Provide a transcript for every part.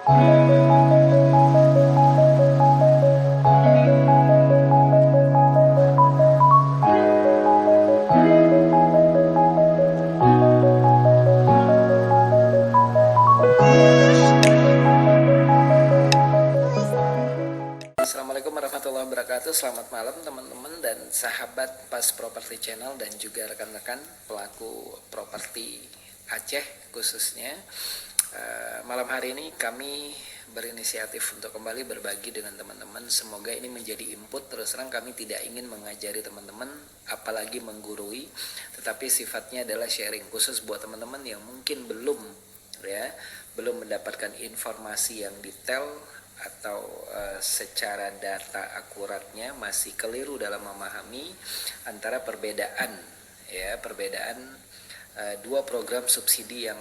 Assalamualaikum warahmatullahi wabarakatuh. Selamat malam teman-teman dan sahabat Pas Property Channel dan juga rekan-rekan pelaku properti Aceh khususnya. Malam hari ini kami berinisiatif untuk kembali berbagi dengan teman-teman. Semoga ini menjadi input. Terus terang kami tidak ingin mengajari teman-teman, apalagi menggurui, tetapi sifatnya adalah sharing khusus buat teman-teman yang mungkin belum mendapatkan informasi yang detail atau secara data akuratnya masih keliru dalam memahami antara perbedaan dua program subsidi yang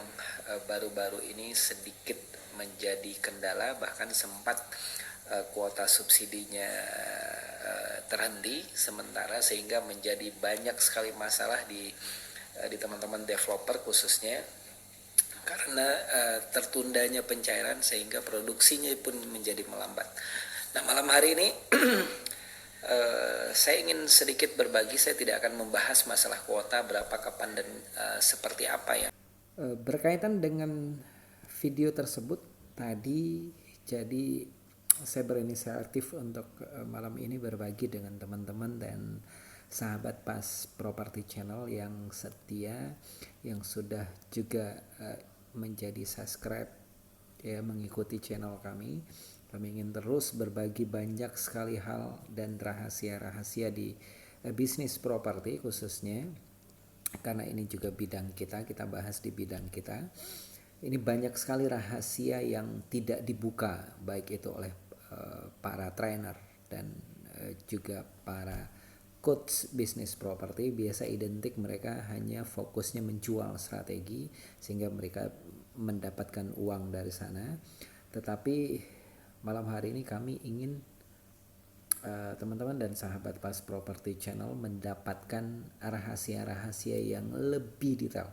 baru-baru ini sedikit menjadi kendala, bahkan sempat kuota subsidinya terhenti sementara, sehingga menjadi banyak sekali masalah di teman-teman developer khususnya karena tertundanya pencairan sehingga produksinya pun menjadi melambat. Nah, malam hari ini saya ingin sedikit berbagi. Saya tidak akan membahas masalah kuota berapa, kapan, dan seperti apa ya. Berkaitan dengan video tersebut tadi, jadi saya berinisiatif untuk malam ini berbagi dengan teman-teman dan sahabat Pas Property Channel yang setia, yang sudah juga menjadi subscribe mengikuti channel kami. Kami ingin terus berbagi banyak sekali hal dan rahasia-rahasia di bisnis properti khususnya, karena ini juga bidang kita bahas di bidang kita. Ini banyak sekali rahasia yang tidak dibuka, baik itu oleh para trainer dan juga para coach bisnis properti. Biasa identik mereka hanya fokusnya menjual strategi sehingga mereka mendapatkan uang dari sana. Tetapi malam hari ini kami ingin teman-teman dan sahabat Pas Property Channel mendapatkan rahasia-rahasia yang lebih detail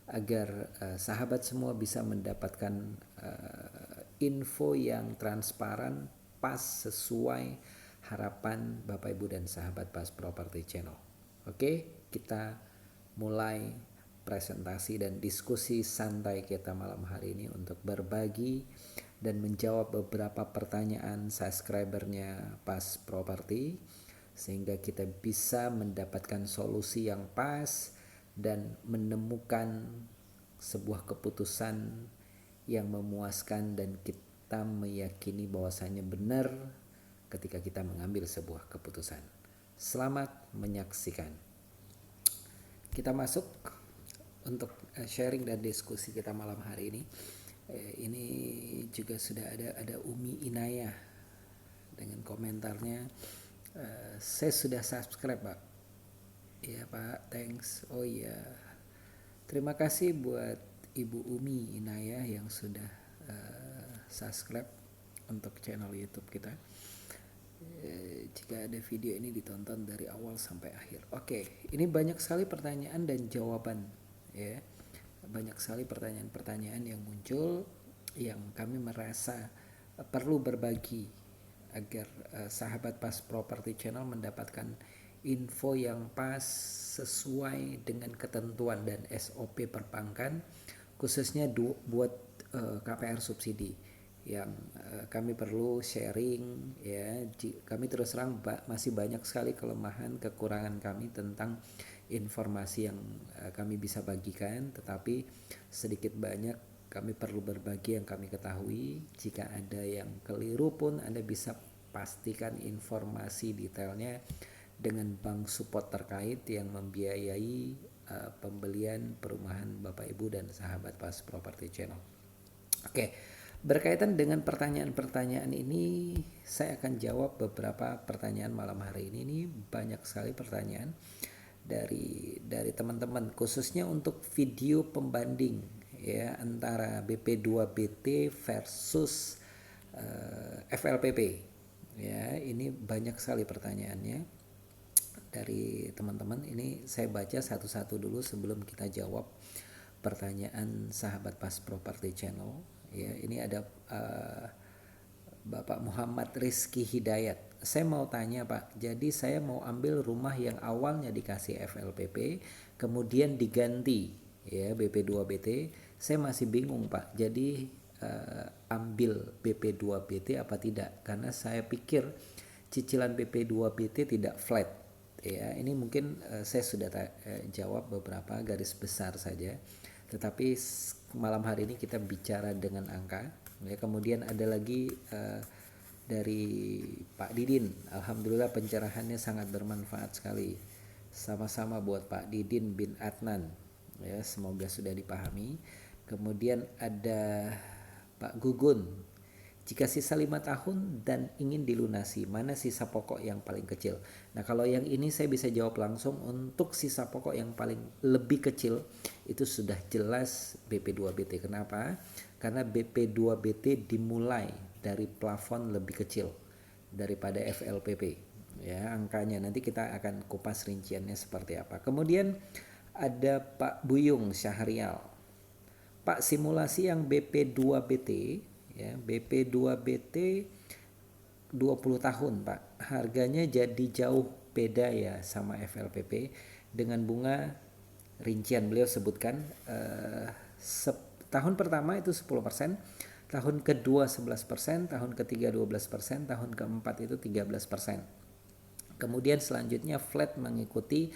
agar sahabat semua bisa mendapatkan info yang transparan, pas, sesuai harapan Bapak Ibu dan sahabat Pas Property Channel. Oke, kita mulai presentasi dan diskusi santai kita malam hari ini untuk berbagi dan menjawab beberapa pertanyaan subscribernya Pas Property, sehingga kita bisa mendapatkan solusi yang pas dan menemukan sebuah keputusan yang memuaskan dan kita meyakini bahwasanya benar ketika kita mengambil sebuah keputusan. Selamat menyaksikan. Kita masuk untuk sharing dan diskusi kita malam hari ini. Ini juga sudah ada Umi Inayah dengan komentarnya, saya sudah subscribe Pak. Iya Pak, thanks. Oh iya, terima kasih buat Ibu Umi Inayah yang sudah subscribe untuk channel YouTube kita. Jika ada video ini ditonton dari awal sampai akhir. Oke, ini banyak sekali pertanyaan dan jawaban ya. Banyak sekali pertanyaan-pertanyaan yang muncul yang kami merasa perlu berbagi agar sahabat Pas Property Channel mendapatkan info yang pas sesuai dengan ketentuan dan SOP perbankan, khususnya buat KPR subsidi yang kami perlu sharing ya. Kami terus terang masih banyak sekali kelemahan, kekurangan kami tentang informasi yang kami bisa bagikan, tetapi sedikit banyak kami perlu berbagi yang kami ketahui. Jika ada yang keliru pun Anda bisa pastikan informasi detailnya dengan bank support terkait yang membiayai pembelian perumahan Bapak Ibu dan sahabat Pas Property Channel. Oke, berkaitan dengan pertanyaan-pertanyaan ini, saya akan jawab beberapa pertanyaan malam hari ini. Ini banyak sekali pertanyaan dari teman-teman, khususnya untuk video pembanding ya antara BP2BT versus FLPP. Ya, ini banyak sekali pertanyaannya dari teman-teman. Ini saya baca satu-satu dulu sebelum kita jawab pertanyaan sahabat Pas Property Channel. Ya, ini ada Bapak Muhammad Rizky Hidayat. Saya mau tanya Pak, jadi saya mau ambil rumah yang awalnya dikasih FLPP, kemudian diganti ya BP2BT. Saya masih bingung Pak, jadi ambil BP2BT apa tidak? Karena saya pikir cicilan BP2BT tidak flat. Ya, ini mungkin saya sudah jawab beberapa garis besar saja. Tetapi malam hari ini kita bicara dengan angka. Ya, kemudian ada lagi dari Pak Didin. Alhamdulillah pencerahannya sangat bermanfaat sekali. Sama-sama buat Pak Didin bin Adnan. Ya, semoga sudah dipahami. Kemudian ada Pak Gugun. Jika sisa 5 tahun dan ingin dilunasi, mana sisa pokok yang paling kecil? Nah, kalau yang ini saya bisa jawab langsung. Untuk sisa pokok yang paling lebih kecil itu sudah jelas BP2BT. Kenapa? Karena BP2BT dimulai dari plafon lebih kecil daripada FLPP. Ya, angkanya nanti kita akan kupas rinciannya seperti apa. Kemudian ada Pak Buyung Syahrial. Pak, simulasi yang BP2BT ya, BP2BT 20 tahun Pak, harganya jadi jauh beda ya sama FLPP. Dengan bunga rincian beliau sebutkan tahun pertama itu 10%, tahun kedua 11%, tahun ketiga 12%, tahun keempat itu 13%. Kemudian selanjutnya flat mengikuti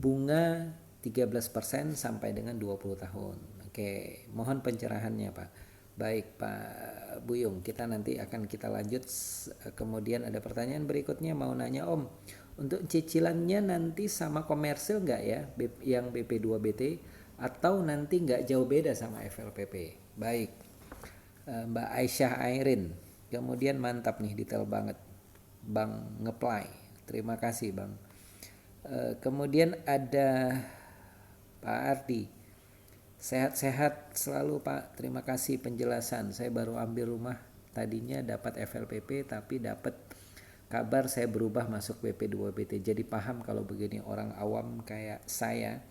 bunga 13% sampai dengan 20 tahun. Oke, mohon pencerahannya Pak. Baik Pak Buyung, kita nanti akan kita lanjut. Kemudian ada pertanyaan berikutnya, mau nanya Om, untuk cicilannya nanti sama komersil nggak ya yang BP2BT, atau nanti nggak jauh beda sama FLPP? Baik Mbak Aisyah Airin, kemudian mantap nih, detail banget Bang Ngeplay, terima kasih Bang. Kemudian ada Pak Ardi, sehat-sehat selalu Pak, terima kasih penjelasan. Saya baru ambil rumah, tadinya dapat FLPP tapi dapat kabar saya berubah masuk BP2BT. Jadi paham kalau begini, orang awam kayak saya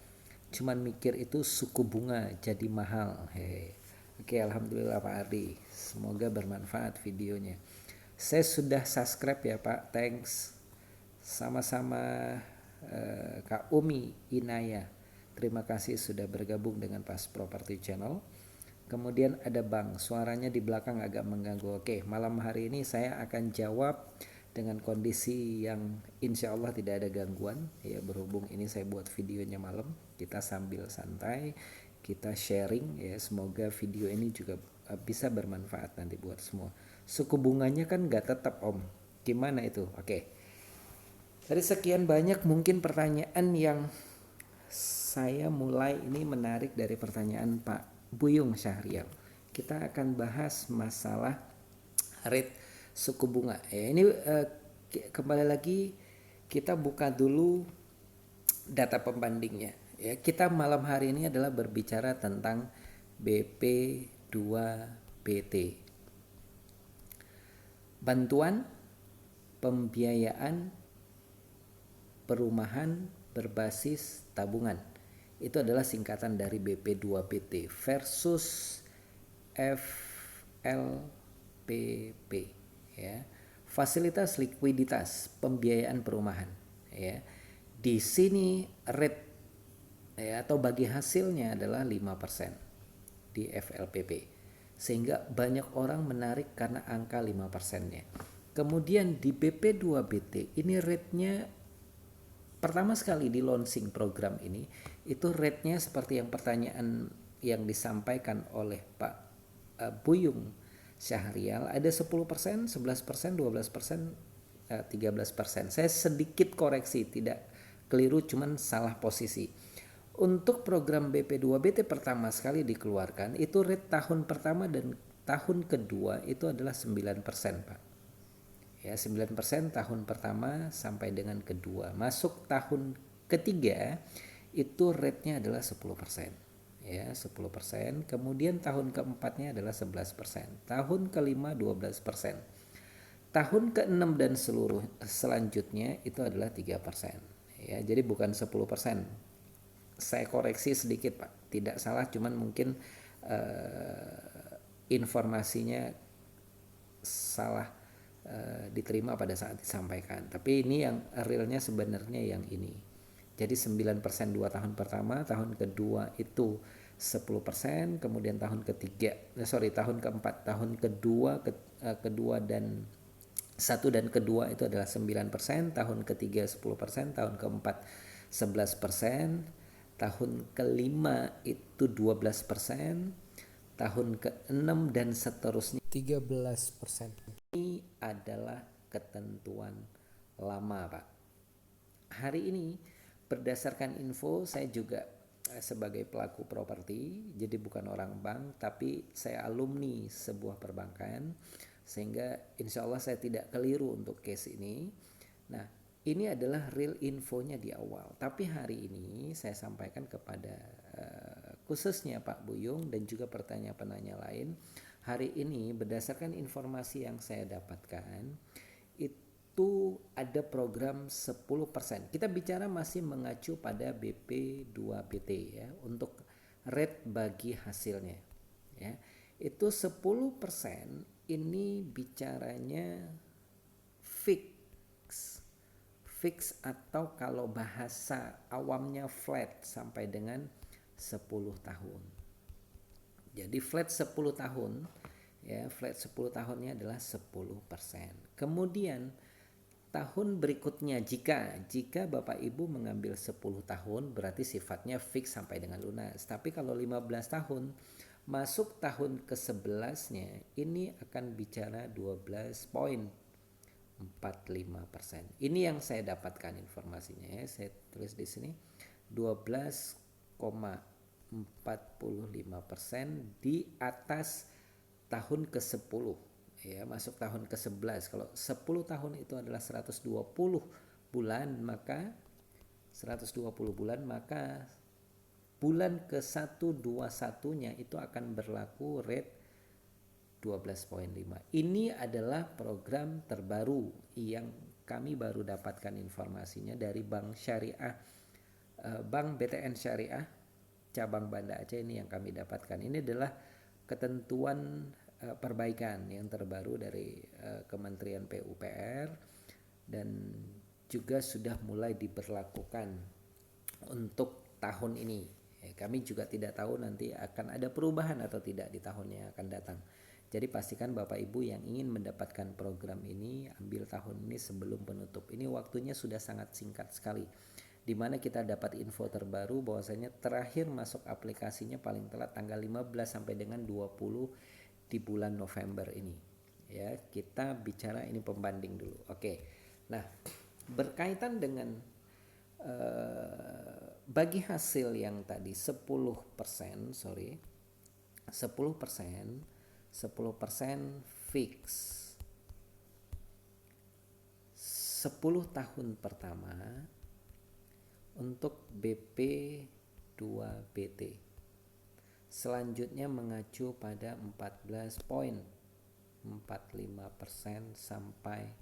cuman mikir itu suku bunga jadi mahal. Oke, alhamdulillah Pak Ardi, semoga bermanfaat videonya. Saya sudah subscribe ya Pak, thanks. Sama-sama Kak Umi Inaya, terima kasih sudah bergabung dengan Pas Property Channel. Kemudian ada Bang, suaranya di belakang agak mengganggu. Oke, malam hari ini saya akan jawab dengan kondisi yang insya Allah tidak ada gangguan ya, berhubung ini saya buat videonya malam, kita sambil santai, kita sharing ya, semoga video ini juga bisa bermanfaat nanti buat semua. Suku bunganya kan gak tetap Om, gimana itu? Oke, dari sekian banyak mungkin pertanyaan yang saya mulai ini menarik dari pertanyaan Pak Buyung Syahrial. Kita akan bahas masalah rate suku bunga. Ya, ini kembali lagi kita buka dulu data pembandingnya. Ya, kita malam hari ini adalah berbicara tentang BP2BT. Bantuan pembiayaan perumahan berbasis tabungan. Itu adalah singkatan dari BP2BT versus FLPP ya. Fasilitas likuiditas pembiayaan perumahan ya. Di sini rate ya, atau bagi hasilnya adalah 5% di FLPP. Sehingga banyak orang menarik karena angka 5%-nya. Kemudian di BP2BT ini rate-nya pertama sekali di launching program ini, itu rate-nya seperti yang pertanyaan yang disampaikan oleh Pak Buyung Syahrial, ada 10%, 11%, 12%, 13%. Saya sedikit koreksi, tidak keliru, cuman salah posisi. Untuk program BP2BT pertama sekali dikeluarkan, itu rate tahun pertama dan tahun kedua itu adalah 9% Pak. Ya, 9% tahun pertama sampai dengan kedua. Masuk tahun ketiga itu rate-nya adalah 10%. Ya, 10%. Kemudian tahun keempatnya adalah 11%. Tahun kelima 12%. Tahun ke-6 dan selanjutnya itu adalah 3%. Ya, jadi bukan 10%. Saya koreksi sedikit Pak, tidak salah, cuman mungkin informasinya salah diterima pada saat disampaikan. Tapi ini yang realnya sebenarnya yang ini. Jadi 9% 2 tahun pertama, tahun kedua itu 10%, kemudian tahun keempat, tahun kedua dan satu dan kedua itu adalah 9%, tahun ketiga 10%, tahun keempat 11%, tahun kelima itu 12%, tahun ke-6 dan seterusnya 13%. Ini adalah ketentuan lama, Pak. Hari ini berdasarkan info, saya juga sebagai pelaku properti, jadi bukan orang bank, tapi saya alumni sebuah perbankan, sehingga insya Allah saya tidak keliru untuk case ini. Nah, ini adalah real infonya di awal. Tapi hari ini saya sampaikan kepada khususnya Pak Buyung dan juga penanya lain. Hari ini berdasarkan informasi yang saya dapatkan, itu ada program 10%. Kita bicara masih mengacu pada BP2PT ya, untuk rate bagi hasilnya ya. Itu 10% ini bicaranya fix atau kalau bahasa awamnya flat sampai dengan 10 tahun. Jadi flat 10 tahun ya, flat 10 tahunnya adalah 10%. Kemudian tahun berikutnya jika Bapak Ibu mengambil 10 tahun berarti sifatnya fix sampai dengan lunas. Tapi kalau 15 tahun masuk tahun ke-11-nya ini akan bicara 12,45%. Ini yang saya dapatkan informasinya ya. Saya tulis di sini 12,45% di atas tahun ke-10 ya, masuk tahun ke-11. Kalau 10 tahun itu adalah 120 bulan, maka 120 bulan maka bulan ke-121-nya itu akan berlaku rate 12,5. Ini adalah program terbaru yang kami baru dapatkan informasinya dari Bank Syariah, Bank BTN Syariah cabang Banda Aceh. Ini yang kami dapatkan. Ini adalah ketentuan perbaikan yang terbaru dari Kementerian PUPR dan juga sudah mulai diberlakukan untuk tahun ini. Kami juga tidak tahu nanti akan ada perubahan atau tidak di tahun yang akan datang. Jadi pastikan Bapak Ibu yang ingin mendapatkan program ini ambil tahun ini sebelum penutup. Ini waktunya sudah sangat singkat sekali. Di mana kita dapat info terbaru bahwasanya terakhir masuk aplikasinya paling telat tanggal 15 sampai dengan 20 di bulan November ini. Ya, kita bicara ini pembanding dulu. Oke. Nah, berkaitan dengan bagi hasil yang tadi 10% fix 10 tahun pertama untuk BP2PT. Selanjutnya mengacu pada 14,45% sampai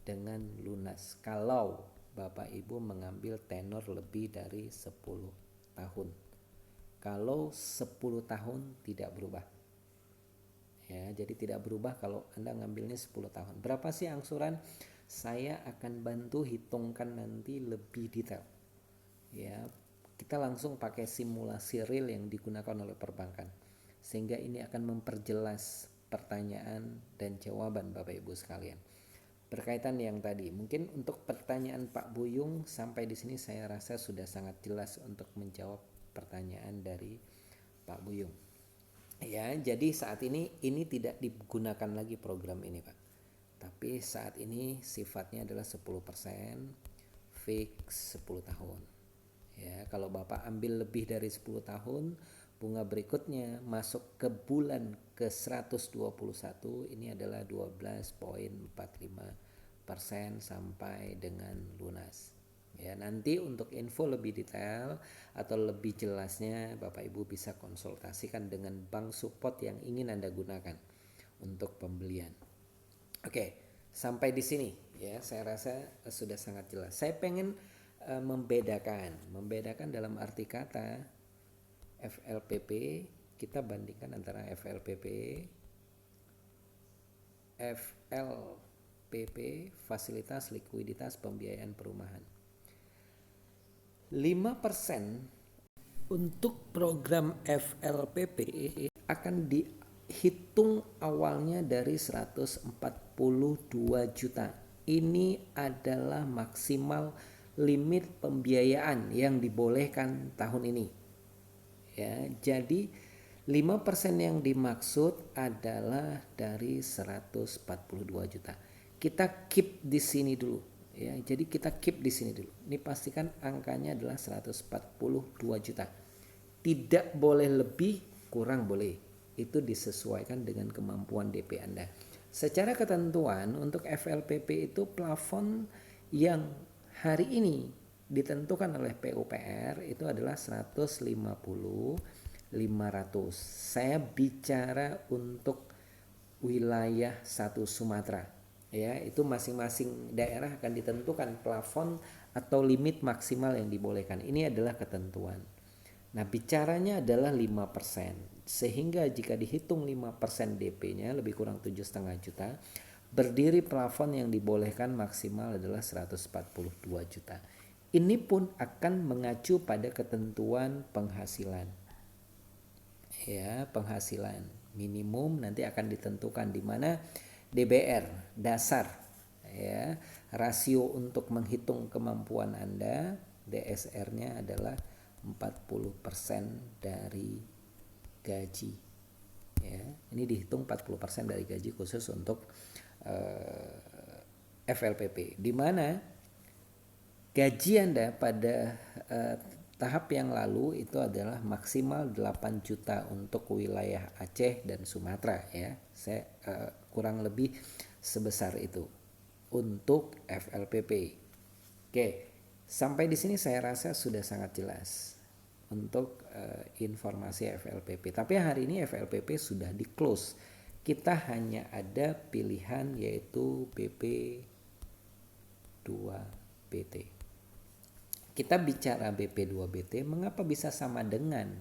dengan lunas kalau Bapak Ibu mengambil tenor lebih dari 10 tahun. Kalau 10 tahun tidak berubah. Ya, jadi tidak berubah kalau Anda ngambilnya 10 tahun. Berapa sih angsuran? Saya akan bantu hitungkan nanti lebih detail. Ya, kita langsung pakai simulasi real yang digunakan oleh perbankan. Sehingga ini akan memperjelas pertanyaan dan jawaban Bapak Ibu sekalian. Berkaitan yang tadi, mungkin untuk pertanyaan Pak Buyung sampai di sini saya rasa sudah sangat jelas untuk menjawab pertanyaan dari Pak Buyung. Ya, jadi saat ini tidak digunakan lagi program ini, Pak. Tapi saat ini sifatnya adalah 10% fix 10 tahun. Ya, kalau Bapak ambil lebih dari 10 tahun, bunga berikutnya masuk ke bulan ke-121 ini adalah 12,45% sampai dengan lunas. Ya, nanti untuk info lebih detail atau lebih jelasnya Bapak Ibu bisa konsultasikan dengan bank support yang ingin Anda gunakan untuk pembelian. Oke, sampai di sini ya saya rasa sudah sangat jelas. Saya pengen membedakan dalam arti kata FLPP, kita bandingkan antara FLPP FLPP, Fasilitas Likuiditas Pembiayaan Perumahan. 5% untuk program FLPP akan dihitung awalnya dari 142 juta. Ini adalah maksimal limit pembiayaan yang dibolehkan tahun ini. Ya, jadi 5% yang dimaksud adalah dari 142 juta. Kita keep di sini dulu. Ya, jadi kita keep di sini dulu. Ini pastikan angkanya adalah 142 juta. Tidak boleh lebih, kurang boleh. Itu disesuaikan dengan kemampuan DP Anda. Secara ketentuan untuk FLPP itu plafon yang hari ini ditentukan oleh PUPR itu adalah 150, 500. Saya bicara untuk wilayah 1 Sumatera. Ya, itu masing-masing daerah akan ditentukan plafon atau limit maksimal yang dibolehkan. Ini adalah ketentuan. Nah, bicaranya adalah 5%. Sehingga jika dihitung 5% DP-nya lebih kurang 7,5 juta, berdiri plafon yang dibolehkan maksimal adalah 142 juta. Ini pun akan mengacu pada ketentuan penghasilan. Ya, penghasilan minimum nanti akan ditentukan di mana DBR dasar, ya, rasio untuk menghitung kemampuan Anda, DSR-nya adalah 40% dari gaji. Ya, ini dihitung 40% dari gaji khusus untuk FLPP, di mana gaji Anda pada tahap yang lalu itu adalah maksimal 8 juta untuk wilayah Aceh dan Sumatera, ya. Saya kurang lebih sebesar itu untuk FLPP. Oke, sampai di sini saya rasa sudah sangat jelas untuk informasi FLPP. Tapi hari ini FLPP sudah di close. Kita hanya ada pilihan yaitu BP 2BT. Kita bicara BP2BT, mengapa bisa sama dengan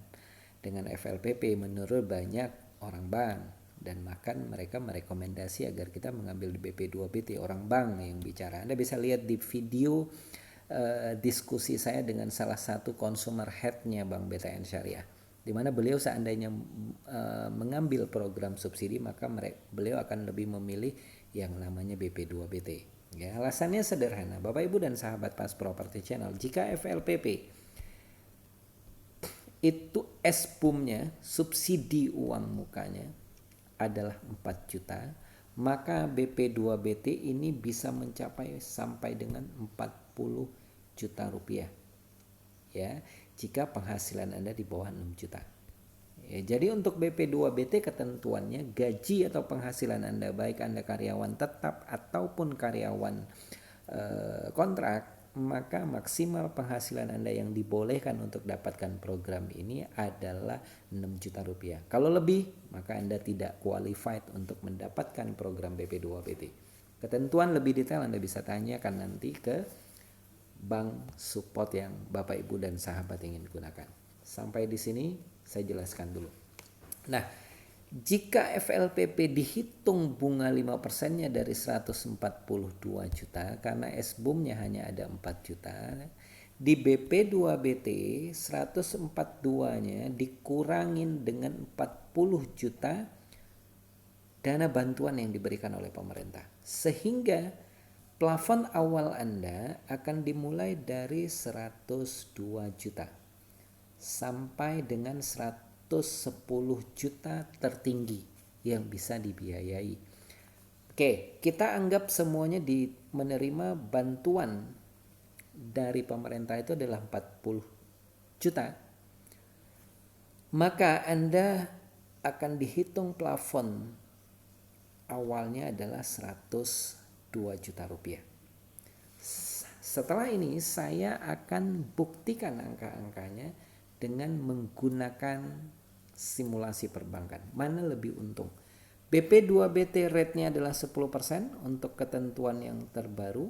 FLPP menurut banyak orang bank, dan bahkan mereka merekomendasi agar kita mengambil di BP2BT, orang bank yang bicara. Anda bisa lihat di video diskusi saya dengan salah satu consumer head-nya Bank BTN Syariah, di mana beliau seandainya mengambil program subsidi, maka beliau akan lebih memilih yang namanya BP2BT. Ya, alasannya sederhana, Bapak Ibu dan sahabat Pas Property Channel. Jika FLPP itu SPUM-nya, subsidi uang mukanya adalah 4 juta, maka BP2BT ini bisa mencapai sampai dengan 40 juta rupiah. Ya, jika penghasilan Anda di bawah 6 juta. Ya, jadi untuk BP2BT ketentuannya gaji atau penghasilan Anda, baik Anda karyawan tetap ataupun karyawan kontrak, maka maksimal penghasilan Anda yang dibolehkan untuk dapatkan program ini adalah 6 juta rupiah. Kalau lebih, maka Anda tidak qualified untuk mendapatkan program BP2BT. Ketentuan lebih detail Anda bisa tanyakan nanti ke bank support yang Bapak Ibu dan sahabat ingin gunakan. Sampai di sini saya jelaskan dulu. Nah, jika FLPP dihitung bunga 5%-nya dari 142 juta karena SBUM-nya hanya ada 4 juta, di BP2BT 142-nya dikurangin dengan 40 juta dana bantuan yang diberikan oleh pemerintah. Sehingga plafon awal Anda akan dimulai dari 102 juta sampai dengan 110 juta tertinggi yang bisa dibiayai. Oke, kita anggap semuanya menerima bantuan dari pemerintah itu adalah 40 juta. Maka Anda akan dihitung plafon awalnya adalah 102 juta rupiah. Setelah ini saya akan buktikan angka-angkanya dengan menggunakan simulasi perbankan. Mana lebih untung? BP2BT rate-nya adalah 10% untuk ketentuan yang terbaru.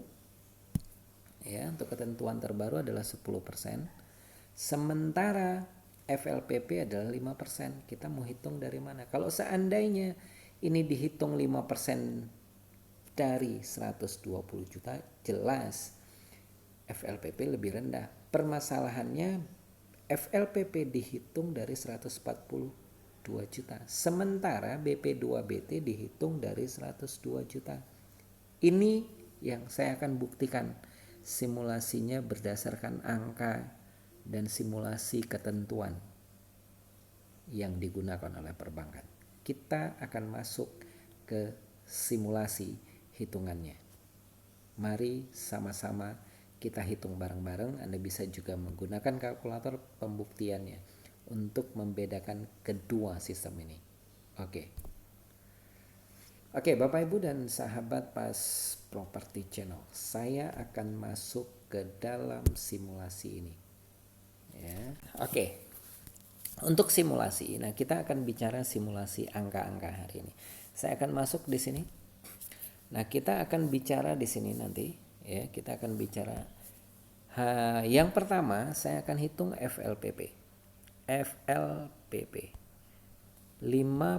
Ya, untuk ketentuan terbaru adalah 10%. Sementara FLPP adalah 5%. Kita mau hitung dari mana? Kalau seandainya ini dihitung 5% dari 120 juta, jelas FLPP lebih rendah. Permasalahannya FLPP dihitung dari 142 juta, sementara BP2BT dihitung dari 102 juta. Ini yang saya akan buktikan simulasinya berdasarkan angka dan simulasi ketentuan yang digunakan oleh perbankan. Kita akan masuk ke simulasi hitungannya. Mari sama-sama kita hitung bareng-bareng. Anda bisa juga menggunakan kalkulator pembuktiannya untuk membedakan kedua sistem ini. Oke, Bapak Ibu dan sahabat Pas Property Channel, saya akan masuk ke dalam simulasi ini. Ya, oke. Untuk simulasi, nah kita akan bicara simulasi angka-angka hari ini. Saya akan masuk di sini. Nah, kita akan bicara di sini nanti, ya. Kita akan bicara. Yang pertama, saya akan hitung FLPP. FLPP 5%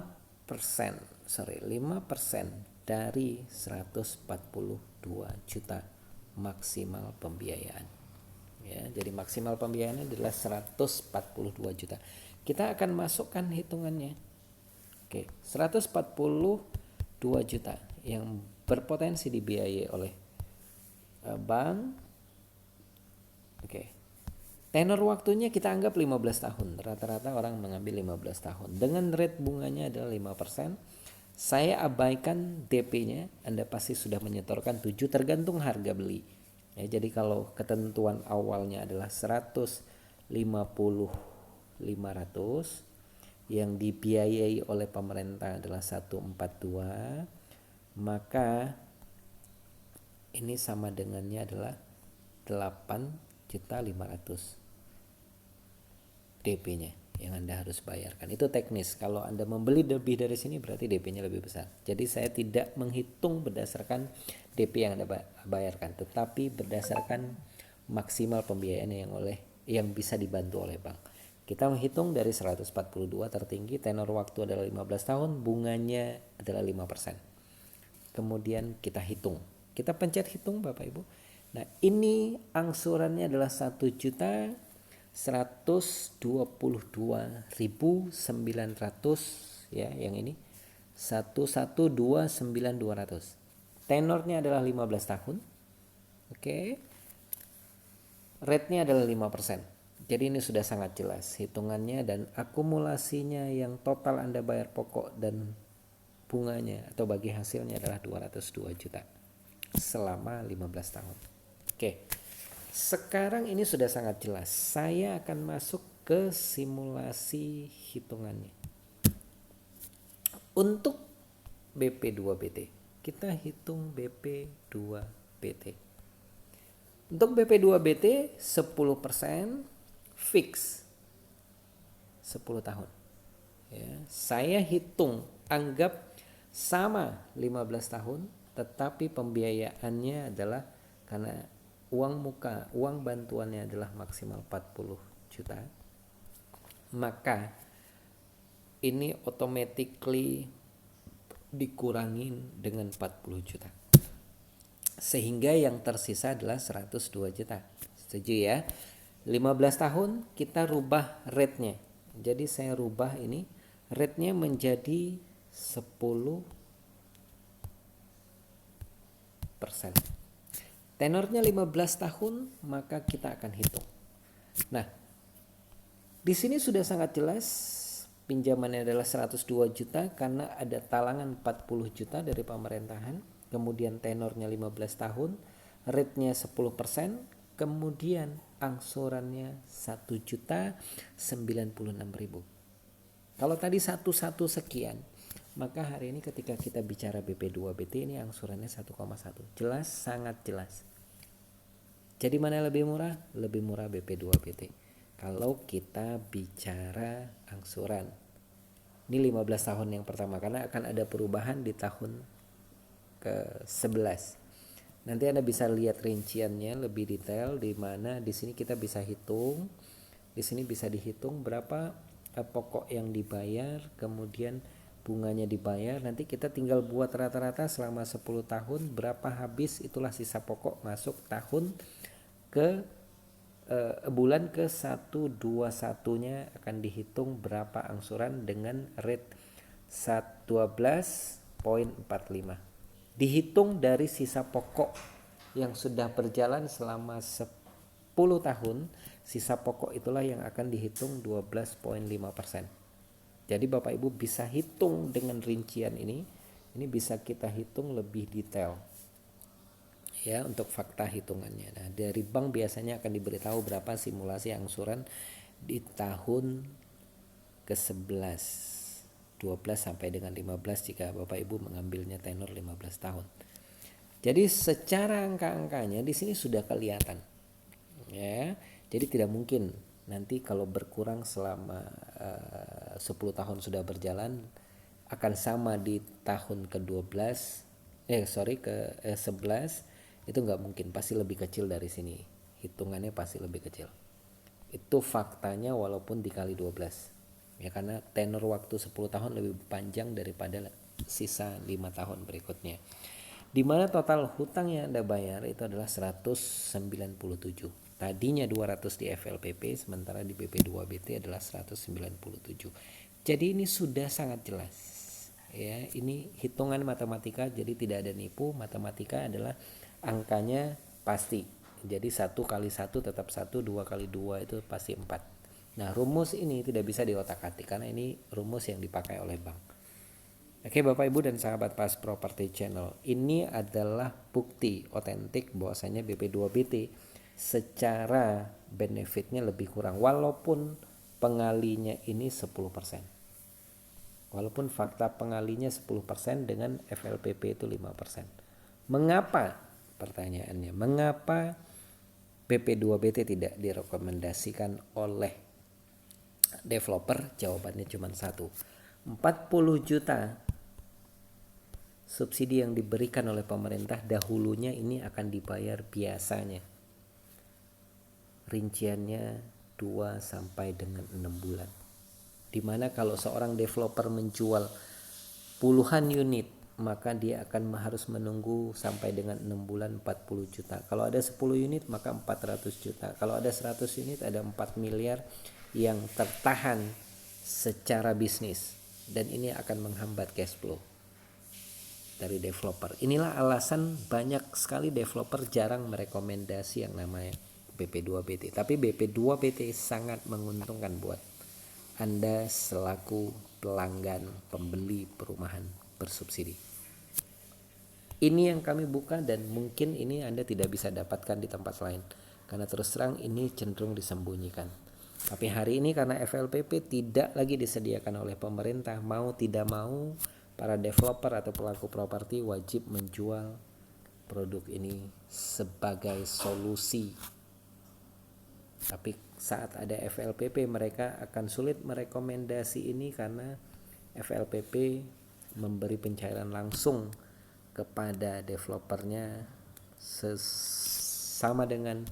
dari 142 juta maksimal pembiayaan. Ya, jadi maksimal pembiayaannya adalah 142 juta. Kita akan masukkan hitungannya. Oke, 142 juta yang berpotensi dibiayai oleh bank. Oke. Tenor waktunya kita anggap 15 tahun. Rata-rata orang mengambil 15 tahun. Dengan rate bunganya adalah 5%. Saya abaikan DP-nya. Anda pasti sudah menyetorkan 7 tergantung harga beli. Ya, jadi kalau ketentuan awalnya adalah 150.500, yang dibiayai oleh pemerintah adalah 142, maka ini sama dengannya adalah 8.500.000 DP-nya yang Anda harus bayarkan. Itu teknis. Kalau Anda membeli lebih dari sini berarti DP-nya lebih besar. Jadi saya tidak menghitung berdasarkan DP yang Anda bayarkan, tetapi berdasarkan maksimal pembiayaan yang bisa dibantu oleh bank. Kita menghitung dari 142 tertinggi, tenor waktu adalah 15 tahun, bunganya adalah 5%. Kemudian kita hitung. Kita pencet hitung Bapak Ibu. Nah, ini angsurannya adalah 1.122.900, ya, yang ini 1.129.200. Tenornya adalah 15 tahun. Oke. Rate-nya adalah 5%. Jadi ini sudah sangat jelas hitungannya dan akumulasinya yang total Anda bayar pokok dan bunganya atau bagi hasilnya adalah 202 juta selama 15 tahun. Oke. Sekarang ini sudah sangat jelas. Saya akan masuk ke simulasi hitungannya. Untuk BP2BT, kita hitung BP2BT. Untuk BP2BT 10% fix 10 tahun. Ya, saya hitung anggap sama 15 tahun, tetapi pembiayaannya adalah karena uang bantuannya adalah maksimal 40 juta, maka ini automatically dikurangin dengan 40 juta. Sehingga yang tersisa adalah 102 juta. Setuju ya? 15 tahun kita rubah rate-nya. Jadi saya rubah ini rate-nya menjadi 10%. Tenornya 15 tahun, maka kita akan hitung. Nah, di sini sudah sangat jelas pinjamannya adalah 102 juta karena ada talangan 40 juta dari pemerintahan, kemudian tenornya 15 tahun, rate-nya 10%, kemudian angsurannya 1.096.000. Kalau tadi 11 sekian, maka hari ini ketika kita bicara BP2BT ini angsurannya 1,1. Jelas, sangat jelas. Jadi mana yang lebih murah? Lebih murah BP2BT. Kalau kita bicara angsuran. Ini 15 tahun yang pertama karena akan ada perubahan di tahun ke-11. Nanti Anda bisa lihat rinciannya lebih detail di mana di sini kita bisa hitung. Di sini bisa dihitung berapa pokok yang dibayar, kemudian bunganya dibayar, nanti kita tinggal buat rata-rata selama 10 tahun berapa habis, itulah sisa pokok masuk tahun ke bulan ke 121-nya akan dihitung berapa angsuran dengan rate 12.45. Dihitung dari sisa pokok yang sudah berjalan selama 10 tahun, sisa pokok itulah yang akan dihitung 12.5%. Jadi Bapak Ibu bisa hitung dengan rincian ini bisa kita hitung lebih detail. Ya, untuk fakta hitungannya. Nah, dari bank biasanya akan diberitahu berapa simulasi angsuran di tahun ke-11, 12 sampai dengan 15 jika Bapak Ibu mengambilnya tenor 15 tahun. Jadi secara angka-angkanya di sini sudah kelihatan. Ya. Jadi tidak mungkin nanti kalau berkurang selama 10 tahun sudah berjalan akan sama di tahun ke-12 ke-11, itu nggak mungkin, pasti lebih kecil dari sini, hitungannya pasti lebih kecil. Itu faktanya walaupun dikali 12 ya, karena tenor waktu 10 tahun lebih panjang daripada sisa 5 tahun berikutnya, dimana total hutang yang Anda bayar itu adalah 197. Tadinya 200 di FLPP, sementara di BP2BT adalah 197. Jadi ini sudah sangat jelas. Ya, ini hitungan matematika, jadi tidak ada nipu. Matematika adalah angkanya pasti. Jadi 1 kali 1 tetap 1, 2 kali 2 itu pasti 4. Nah, rumus ini tidak bisa diotak-atik karena ini rumus yang dipakai oleh bank. Oke Bapak Ibu dan sahabat Pas Property Channel, ini adalah bukti otentik bahwasanya BP2BT secara benefitnya lebih kurang walaupun pengalinya ini 10%. Walaupun fakta pengalinya 10% dengan FLPP itu 5%. Mengapa? Pertanyaannya, mengapa BP2BT tidak direkomendasikan oleh developer? Jawabannya cuma satu. 40 juta subsidi yang diberikan oleh pemerintah dahulunya ini akan dibayar biasanya. Rinciannya 2 sampai dengan 6 bulan. Dimana kalau seorang developer menjual puluhan unit, maka dia akan harus menunggu sampai dengan 6 bulan 40 juta. Kalau ada 10 unit maka 400 juta. Kalau ada 100 unit ada 4 miliar yang tertahan secara bisnis. Dan ini akan menghambat cash flow dari developer. Inilah alasan banyak sekali developer jarang merekomendasi yang namanya BP2BT. Tapi BP2BT sangat menguntungkan buat Anda selaku pelanggan pembeli perumahan bersubsidi. Ini yang kami buka dan mungkin ini Anda tidak bisa dapatkan di tempat lain. Karena terus terang ini cenderung disembunyikan. Tapi hari ini karena FLPP tidak lagi disediakan oleh pemerintah, mau tidak mau para developer atau pelaku properti wajib menjual produk ini sebagai solusi. Tapi saat ada FLPP mereka akan sulit merekomendasi ini karena FLPP memberi pencairan langsung kepada developernya sama dengan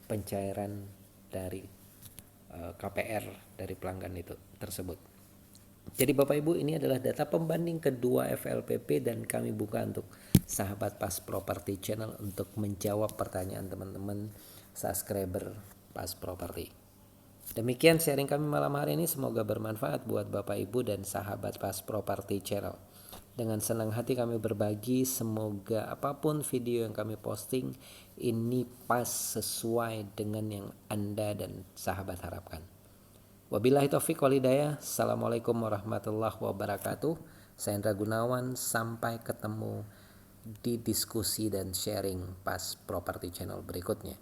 pencairan dari KPR dari pelanggan itu tersebut. Jadi Bapak Ibu, ini adalah data pembanding kedua FLPP dan kami buka untuk sahabat Pas Property Channel untuk menjawab pertanyaan teman-teman subscriber Pas Property. Demikian sharing kami malam hari ini, semoga bermanfaat buat Bapak Ibu dan sahabat Pas Property Channel. Dengan senang hati kami berbagi, semoga apapun video yang kami posting ini pas sesuai dengan yang Anda dan sahabat harapkan. Wabillahi taufiq wal hidayah. Assalamualaikum warahmatullahi wabarakatuh. Saya Indra Gunawan, sampai ketemu di diskusi dan sharing Pas Property Channel berikutnya.